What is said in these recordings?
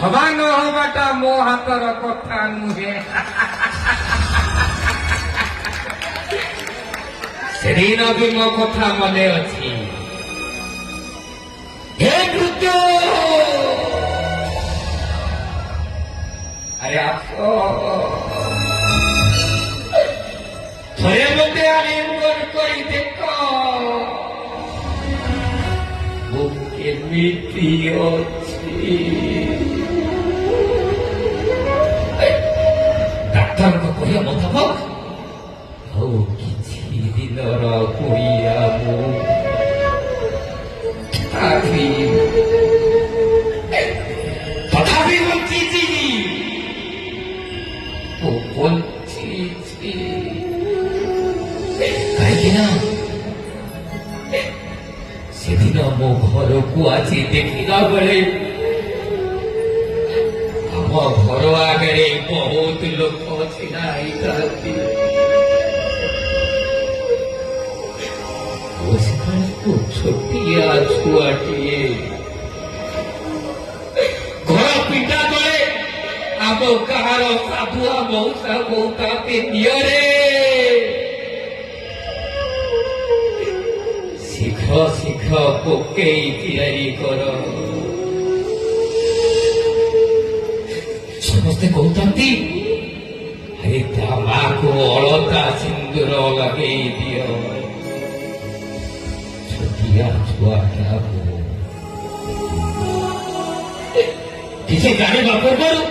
ହବା ନ ହବାଟା ମୋ ହାତର କଥା ନୁହେଁ। ସେଦିନ ବି ମୋ କଥା ମନେ ଅଛି। ହେ ମୃତ୍ୟୁ, ଆରେ ଆସ, ଥରେ ମୋତେ ଆଲିଙ୍ଗନ କରି ଦେଖ, ମୁଁ କେମିତି ଅଛି। ଡାକ୍ତରଙ୍କ କହିବା ମୁତାବକ ଆଉ କିଛି ଦିନର କୁଡ଼ିଆ ମୁଁ, ତଥାପି ବଞ୍ଚିଛି, ମୁଁ ବଞ୍ଚିଛି। କାହିଁକି ନା ସେଦିନ ମୋ ଘରକୁ ଆଜି ଦେଖିଲା ବେଳେ ଆମ ଘର ଆଗରେ ବହୁତ ଲୋକ ଛିଡ଼ା ହେଇଥାନ୍ତି। ଛୋଟିଆ ଛୁଆଟିଏ ଘର ପିଣ୍ଡା ତଳେ ଆମ ଗାଁର ସାଧୁଆ ମଉସା ମଉତାତେ ନିଅରେ ଶୀଘ୍ର ଶୀଘ୍ର ପକେଇ ତିଆରି କର। ସମସ୍ତେ କହୁଥାନ୍ତି ଆରେ ତା ମାକୁ ଅଳତା ସିନ୍ଦୁର ଲଗେଇ ଦିଅ। ଛୁଆଟା କିଛି ଜାଣିବା ପୂର୍ବରୁ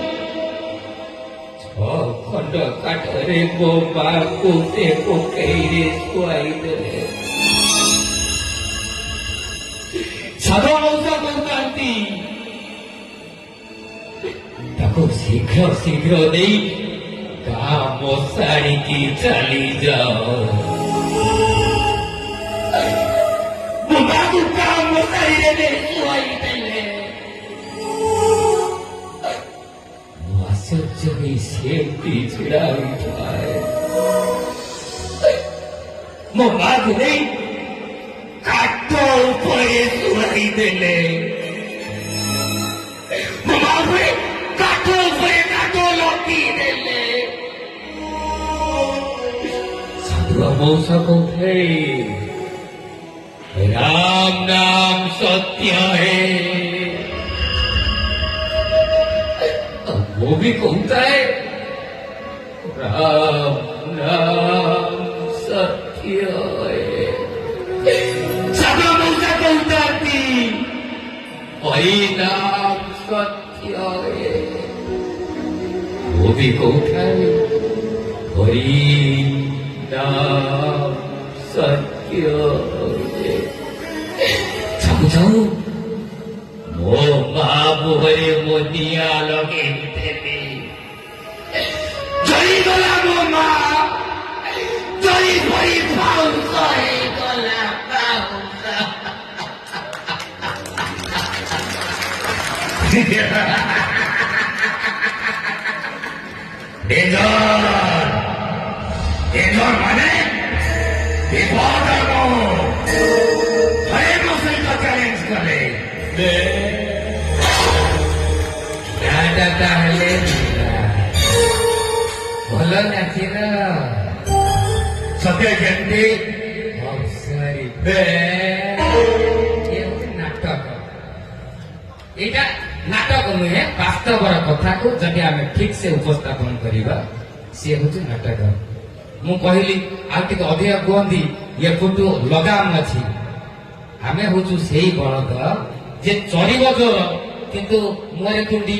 6 ଖଣ୍ଡ କାଠରେ ମୋ ମାକୁ ସେ ପକେଇରେ ଶୁଆଇଦେଲେ। ସାଧୁ ମଉସା କହୁଥାନ୍ତି ତାକୁ ଶୀଘ୍ର ଶୀଘ୍ର ନେଇ ଗାଁ ମଶାଣିକି ଚାଲିଯାଅ। ଆଶ୍ଚର୍ଯ୍ୟ ହେଇ ସେମିତି ଛିଡ଼ା ହୋଇଥାଏ। ମୋ ମାକୁ ନେଇ କାଠ ଉପରେ ଶୁଆଇ ଦେଲେ। ମୋ ମାକୁ କାଠ ଉପରେ କାଠ ଲଗେଇଦେଲେ। ସାଧୁଆ ମଉସା କହୁଥିଲେ राम नाम सत्य है। वो भी कहता है राम नाम सत्य है। साधु मौसा कहता थी हरि नाम सत्य है। वो भी कहता है हरि नाम सत्य है। जाऊ ମୋ ମା ମୁହଁରେ ମୋ ନିଆଁ ଲଗେଇଦେଲି। ଜଳିଗଲା ମୋ ମା, ଜଳି ପଡ଼ି ପାଉଁଶ ହେଇଗଲା ପାଉଁଶ। ଡେଞ୍ଜର ମାନେ ବିପଦ। ତାହେଲେ ଭଲ ନାଚିର ସତ୍ୟ କେମିତି ନାଟକ। ଏଇଟା ନାଟକ ନୁହେଁ, ବାସ୍ତବର କଥାକୁ ଯଦି ଆମେ ଠିକ ସେ ଉପସ୍ଥାପନ କରିବା ସିଏ ହଉଛି ନାଟକ। ମୁଁ କହିଲି ଆଉ ଟିକେ ଅଧିକ କୁହନ୍ତି ଏପଟୁ ଲଗାମ ଅଛି। ଆମେ ହଉଛୁ ସେଇ ବଳଦ ଯେ ଚରିବ ଜୋର କିନ୍ତୁ ମୁହଁରେ କୁଣ୍ଡି।